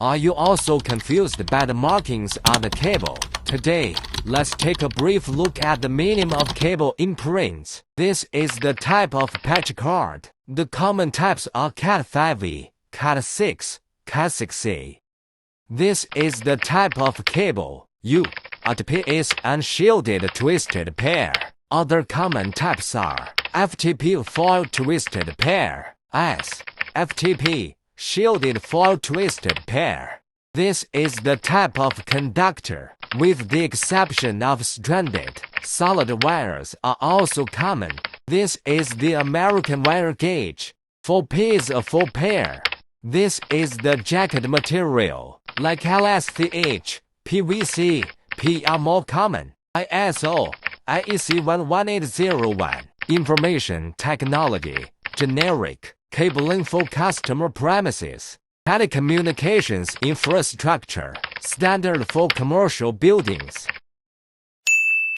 Are you also confused by the markings on the cable? Today, let's take a brief look at the meaning of cable imprints. This is the type of patch cord. The common types are Cat 5e, Cat 6, Cat 6e. This is the type of cable. UTP is unshielded twisted pair. Other common types are FTP foil twisted pair, FTP shielded foil twisted pair. This is the type of conductor, with the exception of stranded. Solid wires are also common. This is the American wire gauge. 4P is a full pair. This is the jacket material, like LSTH, PVC, P are more common. ISO, IEC 11801. Information technology, generic, cabling for customer premises. Telecommunications infrastructure, standard for commercial buildings.